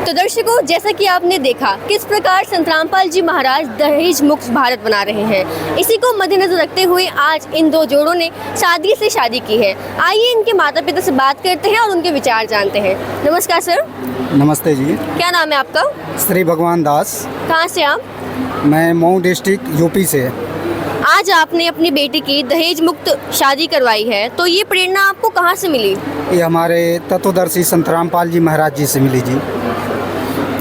तो दर्शकों, जैसा कि आपने देखा किस प्रकार संत रामपाल जी महाराज दहेज मुक्त भारत बना रहे हैं, इसी को मद्देनजर रखते हुए आज इन दो जोड़ों ने सादगी से शादी की है। आइए इनके माता पिता से बात करते हैं और उनके विचार जानते हैं। नमस्कार सर। नमस्ते जी। क्या नाम है आपका? श्री भगवान दास। कहाँ से आप? मैं मऊ डिस्ट्रिक्ट यूपी से। आज आपने अपनी बेटी की दहेज मुक्त शादी करवाई है, तो ये प्रेरणा आपको कहाँ से मिली? ये हमारे तत्वदर्शी संत रामपाल जी महाराज जी से मिली जी।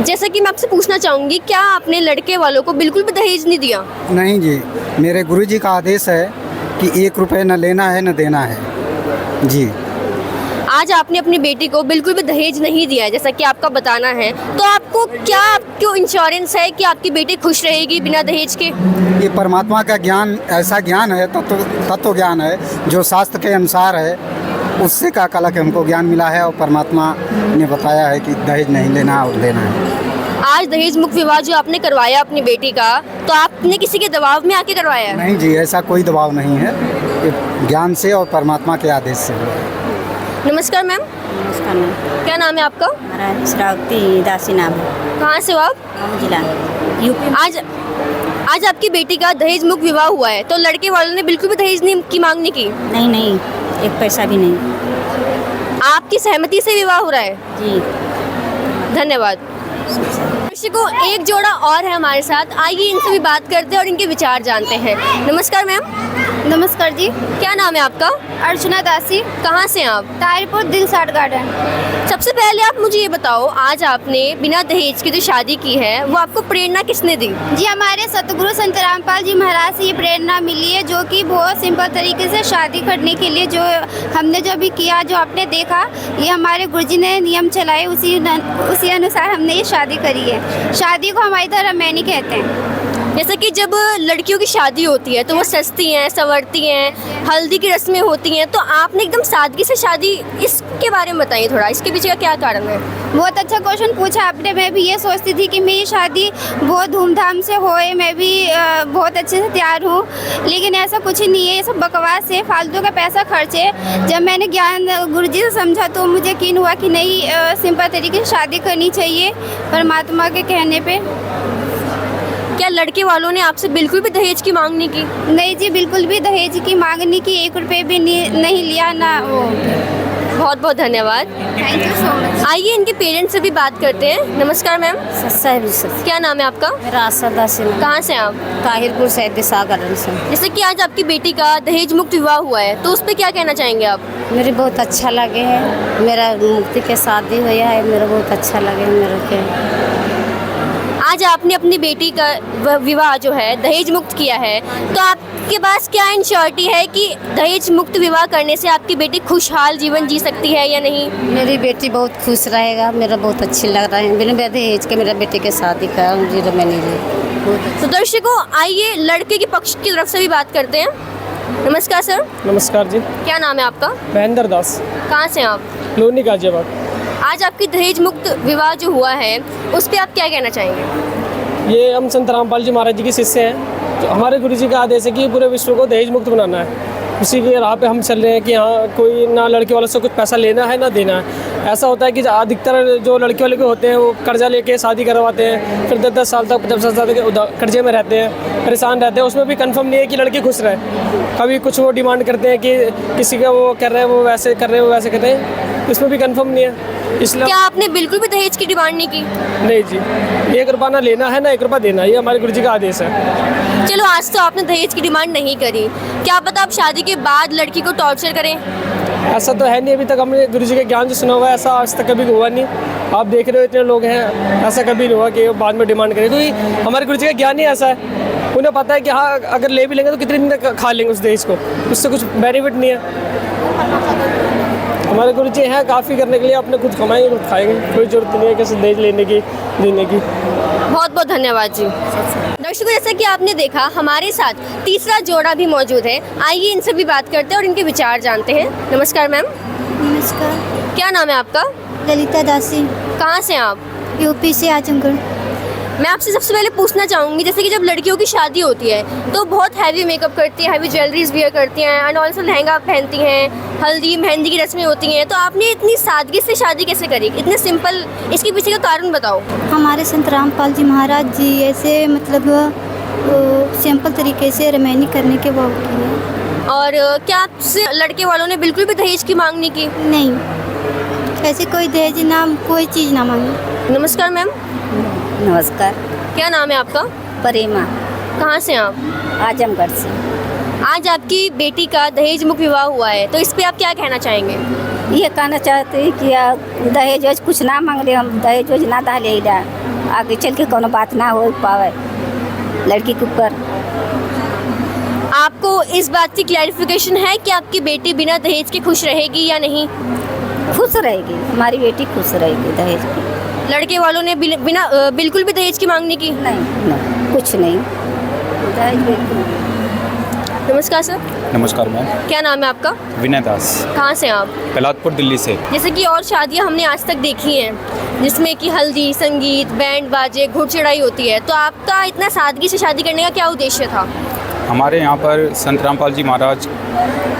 जैसा कि मैं आपसे पूछना चाहूँगी, क्या आपने लड़के वालों को बिल्कुल भी दहेज नहीं दिया? नहीं जी, मेरे गुरुजी का आदेश है कि 1 रुपये न लेना है न देना है जी। आज आपने अपनी बेटी को बिल्कुल भी दहेज नहीं दिया है, जैसा कि आपका बताना है, तो आपको इंश्योरेंस है कि आपकी बेटी खुश रहेगी बिना दहेज के? ये परमात्मा का ज्ञान, ऐसा ज्ञान है, तत्व ज्ञान है जो शास्त्र के अनुसार है, उससे का कला के हमको ज्ञान मिला है और परमात्मा ने बताया है कि दहेज नहीं लेना और लेना है। आज दहेज मुक्त विवाह जो आपने करवाया अपनी बेटी का, तो आपने किसी के दबाव में आके करवाया? नहीं जी, ऐसा कोई दबाव नहीं है, ये ज्ञान से और परमात्मा के आदेश से हुआ है। नमस्कार मैम। नमस्कार मैम। क्या नाम है आपका? हमारा श्रावती दासी नाम है। कहाँ से हो आप? मऊ जिला यूपी। आज आपकी बेटी का दहेज मुक्त विवाह हुआ है, तो लड़के वालों ने बिल्कुल भी दहेज की मांग नहीं की? नहीं, 1 पैसा भी नहीं। आपकी सहमति से विवाह हो रहा है? जी। धन्यवाद। दर्शकों, एक जोड़ा और है हमारे साथ, आइए इनसे भी बात करते हैं और इनके विचार जानते हैं। नमस्कार मैम। नमस्कार जी। क्या नाम है आपका? अर्चना दासी। कहाँ से हैं आप? ताहिरपुर दिलसाट गार्डन। सबसे पहले आप मुझे ये बताओ, आज आपने बिना दहेज की जो शादी की है, वो आपको प्रेरणा किसने दी? जी, हमारे सतगुरु संत रामपाल जी महाराज से ये प्रेरणा मिली है, जो कि बहुत सिंपल तरीके से शादी करने के लिए जो हमने जो भी किया, जो आपने देखा, ये हमारे गुरुजी ने नियम चलाए, उसी अनुसार हमने ये शादी करी है। शादी को हमारी धर्म में नहीं कहते हैं। जैसे कि जब लड़कियों की शादी होती है तो वो सजती हैं, संवरती हैं, हल्दी की रस्में होती हैं, तो आपने एकदम सादगी से शादी, इसके बारे में बताइए थोड़ा, इसके पीछे का क्या कारण है? बहुत अच्छा क्वेश्चन पूछा आपने। मैं भी ये सोचती थी कि मेरी शादी बहुत धूमधाम से होए, मैं भी बहुत अच्छे से तैयार हूँ, लेकिन ऐसा कुछ ही नहीं है। ये सब बकवास है, फालतू का पैसा खर्च है। जब मैंने ज्ञान गुरुजी से समझा तो मुझे यकीन हुआ कि नहीं, सिंपल तरीके से शादी करनी चाहिए परमात्मा के कहने पर। क्या लड़के वालों ने आपसे बिल्कुल भी दहेज की मांग नहीं की? नहीं जी, बिल्कुल भी दहेज की मांग नहीं की, 1 रुपये भी नहीं लिया ना वो। बहुत बहुत धन्यवाद। Thank you so much. आइए इनके पेरेंट्स से भी बात करते हैं। नमस्कार मैम। क्या नाम है आपका? मेरा आशा दासी नाम। कहाँ से हैं आप? ताहिरपुर से दिशा गार्डन से। जैसे कि आज आपकी बेटी का दहेज मुक्त विवाह हुआ है, तो उस पर क्या कहना चाहेंगे आप? मेरे बहुत अच्छा लगे है, मेरा मुक्ति के शादी हुआ है, मेरा बहुत अच्छा लगे मेरे के। आज आपने अपनी बेटी का विवाह जो है दहेज मुक्त किया है, तो आपके पास क्या इंश्योरिटी है कि दहेज मुक्त विवाह करने से आपकी बेटी खुशहाल जीवन जी सकती है या नहीं? मेरी बेटी बहुत खुश रहेगा, मेरा बहुत अच्छी लग रहा है। बिना दहेज के मेरा बेटी के शादी का जीरो में नहीं। तो दर्शकों, आइए लड़के के पक्ष की तरफ से भी बात करते हैं। नमस्कार सर। नमस्कार जी। क्या नाम है आपका? महेंद्र दास। कहाँ से हैं आप? लोनी गाजियाबाद। आज आपकी दहेज मुक्त विवाह जो हुआ है, उस पर आप क्या कहना चाहेंगे? ये हम संत रामपाल जी महाराज जी के शिष्य हैं, तो हमारे गुरु जी का आदेश है कि पूरे विश्व को दहेज मुक्त बनाना है। उसी के राह पे हम चल रहे हैं कि हाँ, कोई ना लड़के वालों से कुछ पैसा लेना है ना देना है। ऐसा होता है कि अधिकतर जो लड़के वाले के होते हैं वो कर्जा लेके शादी करवाते हैं, फिर 10-10 साल तक 50 साल तक कर्जे में रहते हैं, परेशान रहते हैं। उसमें भी कंफर्म नहीं है कि लड़के खुश रहे। कभी कुछ वो डिमांड करते हैं कि किसी का वो कर रहे हैं, वो वैसे कर रहे हैं, वो वैसे कर रहे हैं, इसमें भी कंफर्म नहीं है। इसलिए क्या आपने बिल्कुल भी दहेज की डिमांड नहीं की? नहीं जी, 1 रुपया ना लेना है ना 1 रुपया देना है, ये हमारे गुरु जी का आदेश है। चलो, आज तो आपने दहेज की डिमांड नहीं करी, क्या पता आप शादी के बाद लड़की को टॉर्चर करें? ऐसा तो है नहीं, अभी तक हमने गुरु जी के ज्ञान से सुना हुआ है, ऐसा आज तक कभी हुआ नहीं। आप देख रहे हो इतने लोग हैं, ऐसा कभी नहीं हुआ कि बाद में डिमांड करें, क्योंकि हमारे गुरु जी का ज्ञान ही ऐसा है। उन्हें पता है कि हाँ, अगर ले भी लेंगे तो कितने दिन तक खा लेंगे उस दहेज को, उससे कुछ बेनिफिट नहीं है। हमारे गुरु जी हैं काफ़ी करने के लिए, अपने खुद कमाएंगे खुद खाएंगे, कोई जरूरत नहीं है किसी दहेज लेने की देने की। बहुत बहुत धन्यवाद जी। दर्शकों, जैसा कि आपने देखा, हमारे साथ तीसरा जोड़ा भी मौजूद है। आइए इनसे भी बात करते हैं और इनके विचार जानते हैं। नमस्कार मैम। नमस्कार। क्या नाम है आपका? ललिता दासी। कहाँ से हैं आप? यूपी से आजमगढ़। मैं आपसे सबसे पहले पूछना चाहूँगी, जैसे कि जब लड़कियों की शादी होती है तो बहुत हैवी मेकअप करती हैं, हैवी ज्वेलरीज वियर करती हैं एंड ऑल्सो लहंगा पहनती हैं, हल्दी मेहंदी की रस्में होती हैं, तो आपने इतनी सादगी से शादी कैसे करी, इतने सिंपल, इसके पीछे का कारण बताओ। हमारे संत रामपाल जी महाराज जी ऐसे मतलब सिंपल तरीके से रमैनी करने के वो किए। और क्या आपसे लड़के वालों ने बिल्कुल भी दहेज की मांग नहीं की? नहीं, ऐसे कोई दहेज ना, कोई चीज़ ना मांगी। नमस्कार मैम, नमस्कार। क्या नाम है आपका? प्रेमा, कहाँ से हैं आप? आजमगढ़ से। आज आपकी बेटी का दहेज मुक्त विवाह हुआ है, तो इस पे आप क्या कहना चाहेंगे? ये कहना चाहते हैं कि दहेज वहेज कुछ ना मांग ले, हम दहेज वहेज ना डाले, आगे चल के कोनो बात ना हो पावे लड़की के ऊपर। आपको इस बात की क्लैरिफिकेशन है कि आपकी बेटी बिना दहेज के खुश रहेगी या नहीं? खुश रहेगी, हमारी बेटी खुश रहेगी दहेज की। लड़के वालों ने बिल्कुल भी दहेज की मांग नहीं की? नहीं, कुछ नहीं, दहेज बिल्कुल। नमस्कार सर। नमस्कार मैम। क्या नाम है आपका? विनय दास, कहाँ से हैं आप? कलातपुर, दिल्ली से। जैसे कि और शादियाँ हमने आज तक देखी हैं जिसमें कि हल्दी, संगीत, बैंड बाजे, घुड़ चढ़ाई होती है, तो आपका इतना सादगी से शादी करने का क्या उद्देश्य था? हमारे यहाँ पर संत रामपाल जी महाराज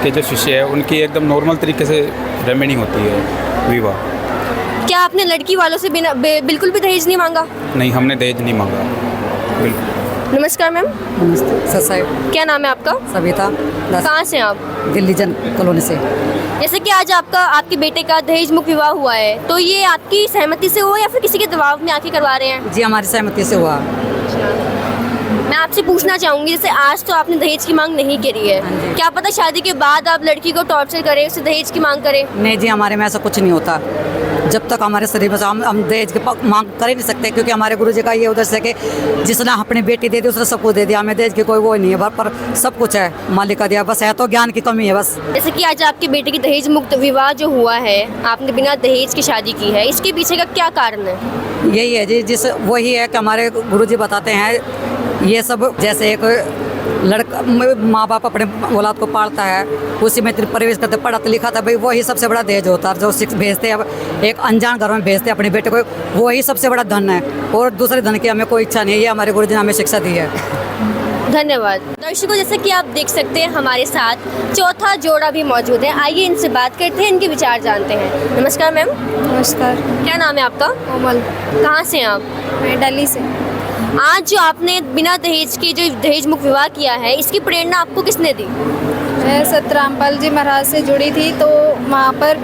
के जो शिष्य है उनकी एकदम नॉर्मल तरीके से रेमेनी होती है विवाह। क्या आपने लड़की वालों से बिल्कुल भी दहेज नहीं मांगा? नहीं, हमने दहेज नहीं मांगा, बिल्कुल। नमस्कार मैम, नमस्ते सर। क्या नाम है आपका? सविता दास, कहाँ से हैं आप? दिल्ली जन कॉलोनी से। जैसे कि आज आपके बेटे का दहेज मुक्त विवाह हुआ है, तो ये आपकी सहमति से हुआ या फिर किसी के दबाव में आके करवा रहे हैं? जी हमारी सहमति से हुआ। मैं आपसे पूछना चाहूँगी, जैसे आज तो आपने दहेज की मांग नहीं करी है, हाँ जी। क्या पता शादी के बाद आप लड़की को टॉर्चर करें, उससे दहेज की मांग करें? नहीं जी, हमारे में ऐसा कुछ नहीं होता। जब तक हमारे शरीर में हम दहेज की मांग कर ही नहीं सकते, क्योंकि हमारे गुरु जी का ये उद्देश्य है कि जिसने अपनी बेटी दे दी उसने सबको दे दिया। हमें दहेज की कोई वो नहीं है, पर सब कुछ है मालिक का दिया, बस है तो ज्ञान की कमी है बस। जैसे कि आज आपके बेटे की दहेज मुक्त विवाह जो हुआ है, आपने बिना दहेज की शादी की है, इसके पीछे का क्या कारण है? यही है जी, वही है कि हमारे गुरु जी बताते हैं, ये सब जैसे एक लड़का माँ बाप अपने औलाद को पालता है, उसी में प्रवेश करते, पढ़ा लिखा था भाई, वही सबसे बड़ा दहेज होता है। जो भेजते हैं एक अनजान घर में भेजते हैं अपने बेटे को, वही सबसे बड़ा धन है, और दूसरे धन की हमें कोई इच्छा नहीं है। ये हमारे गुरु जी ने हमें शिक्षा दी है। धन्यवाद। दर्शकों, जैसे कि आप देख सकते हैं हमारे साथ चौथा जोड़ा भी मौजूद है, आइए इनसे बात करते हैं, इनके विचार जानते हैं। नमस्कार मैम। नमस्कार। क्या नाम है आपका? कोमल। कहाँ से हैं आप? मैं दिल्ली से। आज जो आपने बिना दहेज के जो दहेज मुक्त विवाह किया है, इसकी प्रेरणा आपको किसने दी? मैं संत रामपाल जी महाराज से जुड़ी थी, तो वहाँ पर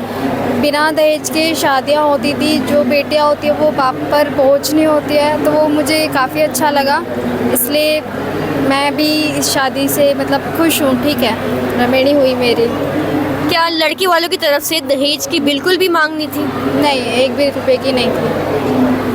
बिना दहेज के शादियाँ होती थी, जो बेटियाँ होती हैं वो बाप पर बोझ नहीं होती है, तो वो मुझे काफ़ी अच्छा लगा, इसलिए मैं भी इस शादी से मतलब खुश हूँ। ठीक है, रमेणी हुई मेरी। क्या लड़की वालों की तरफ से दहेज की बिल्कुल भी मांग नहीं थी? नहीं, एक भी रुपए की नहीं थी।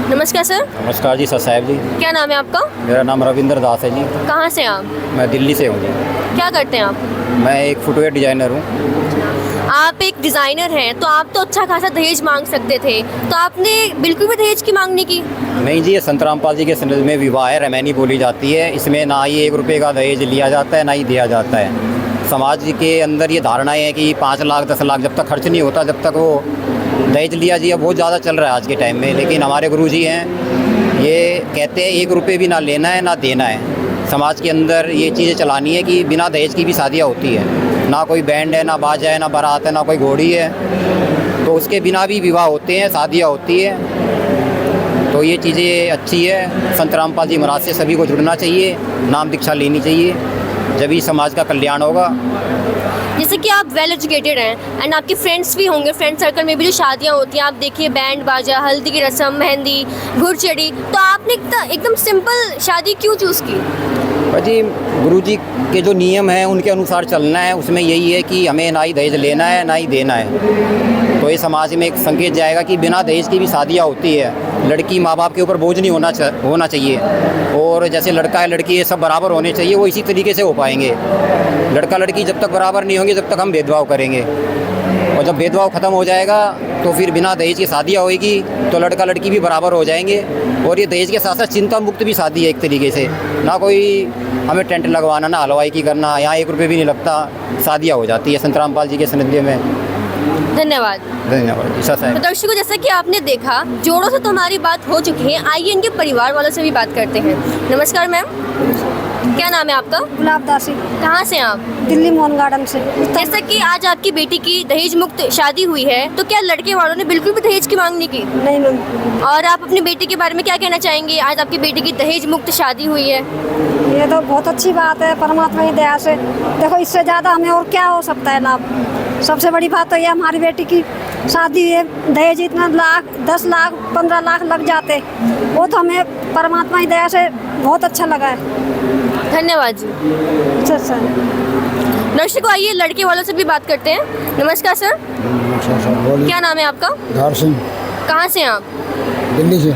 नमस्कार सर। नमस्कार जी, सर साहब जी। क्या नाम है आपका? मेरा नाम रविंद्र दास है जी। कहाँ से आप? मैं दिल्ली से हूँ जी। क्या करते हैं आप? मैं एक फुटवेयर डिजाइनर हूँ। आप एक डिज़ाइनर हैं, तो आप तो अच्छा खासा दहेज मांग सकते थे, तो आपने बिल्कुल भी दहेज की मांग नहीं की? नहीं जी, ये संत रामपाल जी के संबंध में विवाह है, रमैनी बोली जाती है। इसमें ना ही 1 रुपये का दहेज लिया जाता है, ना ही दिया जाता है। समाज के अंदर ये धारणाएँ हैं कि 5 लाख 10 लाख जब तक खर्च नहीं होता, जब तक वो दहेज लिया जी, अब बहुत ज़्यादा चल रहा है आज के टाइम में। लेकिन हमारे गुरुजी हैं, ये कहते हैं 1 रुपये भी ना लेना है ना देना है। समाज के अंदर ये चीज़ें चलानी है कि बिना दहेज की भी शादियाँ होती है, ना कोई बैंड है, ना बाजा है, ना बारात है, ना कोई घोड़ी है, तो उसके बिना भी विवाह होते हैं, शादियाँ होती है। तो ये चीज़ें अच्छी है। संत रामपाल जी महाराज से सभी को जुड़ना चाहिए, नाम दीक्षा लेनी चाहिए, जब ही समाज का कल्याण होगा। जैसे कि आप वेल एजुकेटेड हैं एंड आपके फ्रेंड्स भी होंगे, फ्रेंड सर्कल में भी जो शादियाँ होती हैं, आप देखिए बैंड बाजा, हल्दी की रस्म, मेहंदी, घुड़चढ़ी, तो आपने एकदम सिंपल शादी क्यों चूज़ की? जी, गुरुजी के जो नियम हैं उनके अनुसार चलना है। उसमें यही है कि हमें ना ही दहेज लेना है ना ही देना है। तो ये समाज में एक संकेत जाएगा कि बिना दहेज की भी शादियाँ होती है। लड़की माँ बाप के ऊपर बोझ नहीं होना चाहिए, और जैसे लड़का है लड़की ये सब बराबर होने चाहिए, वो इसी तरीके से हो पाएंगे। लड़का लड़की जब तक बराबर नहीं होंगे, जब तक हम भेदभाव करेंगे, और जब भेदभाव ख़त्म हो जाएगा तो फिर बिना दहेज की शादियाँ होएगी, तो लड़का लड़की भी बराबर हो जाएंगे। और ये दहेज के साथ साथ चिंता मुक्त भी शादी है एक तरीके से, ना कोई हमें टेंट लगवाना, ना हलवाई की करना, यहाँ 1 रुपये भी नहीं लगता, शादियाँ हो जाती है संत रामपाल जी के सानिध्य में। धन्यवाद। धन्यवाद जी, सच है। तो दर्शकों, जैसा कि आपने देखा, जोड़ों से तो हमारी बात हो चुकी है, आइए इनके परिवार वालों से भी बात करते हैं। नमस्कार मैम, क्या नाम है आपका? गुलाब दासी, कहाँ से हैं आप? दिल्ली मोहन गार्डन से। जैसा कि आज आपकी बेटी की दहेज मुक्त शादी हुई है, तो क्या लड़के वालों ने बिल्कुल भी दहेज की मांग नहीं की? नहीं मैम, और आप अपनी बेटी के बारे में क्या कहना चाहेंगे? आज आपकी बेटी की दहेज मुक्त शादी हुई है। ये तो बहुत अच्छी बात है परमात्मा की दया से। देखो, इससे ज़्यादा हमें और क्या हो सकता है लाभ। सबसे बड़ी बात तो ये हमारी बेटी की शादी है, दहेज इतना लाख 10 लाख 15 लाख लग जाते, वो तो हमें परमात्मा की दया से बहुत अच्छा लगा है। धन्यवाद जी। अच्छा सर। दर्शकों, आइए लड़के वालों से भी बात करते हैं। नमस्कार सर, क्या नाम है आपका? धार सिंह, कहाँ से हैं आप? दिल्ली से।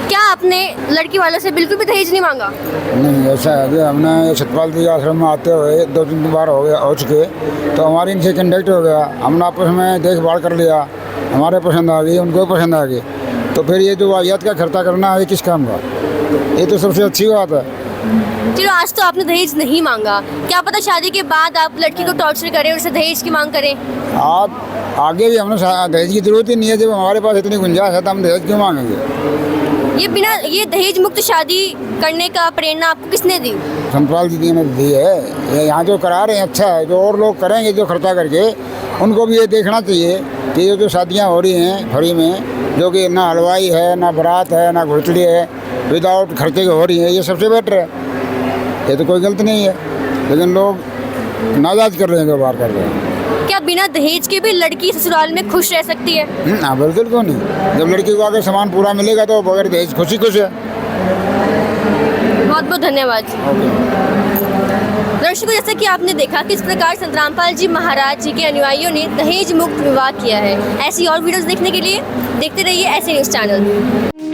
क्या आपने लड़की वालों से बिल्कुल भी दहेज नहीं मांगा? नहीं, ऐसा है कि हमने सतपाल जी आश्रम में आते हुए 2-3 बार हो चुके, तो हमारी इनसे कंडक्ट हो गया, हमने आपस में देखभाल कर लिया, हमारे पसंद आ गई, उनको पसंद आ गई, तो फिर ये जो वाहियात का खर्चा करना है किस काम का? ये तो सबसे अच्छी बात है। चलो, आज तो आपने दहेज नहीं मांगा, क्या पता शादी के बाद आप लड़की को टॉर्चर करें और उसे दहेज की मांग करें। आप आगे भी हमने दहेज की जरूरत ही नहीं है, जब हमारे पास इतनी गुंजाइश है तो हम दहेज क्यों मांगेंगे? ये दहेज मुक्त शादी करने का प्रेरणा आपको किसने दी? संतपाल जी ने दी है। ये यहाँ जो करा रहे हैं अच्छा है, जो और लोग करेंगे जो खर्चा करके, उनको भी ये देखना चाहिए कि ये जो शादियाँ हो रही हैं फ्री में, जो कि ना हलवाई है, ना बारात है, ना घुटड़ी है, विदाउट खर्चे की हो रही है, ये सबसे बेटर है। ये तो कोई गलत नहीं है, लेकिन लोग नाजायज कर रहे हैं, व्यवहार कर रहे हैं। क्या बिना दहेज के भी लड़की ससुराल में खुश रह सकती है? हाँ, बिल्कुल क्यों नहीं। जब लड़की को आगे सामान पूरा मिलेगा तो बगैर दहेज खुशी खुश है। बहुत बहुत धन्यवाद। दर्शकों, जैसे कि आपने देखा किस प्रकार संत रामपाल जी महाराज जी के अनुयायियों ने दहेज मुक्त विवाह किया है। ऐसी और वीडियोस देखने के लिए देखते रहिए ऐसे न्यूज़ चैनल।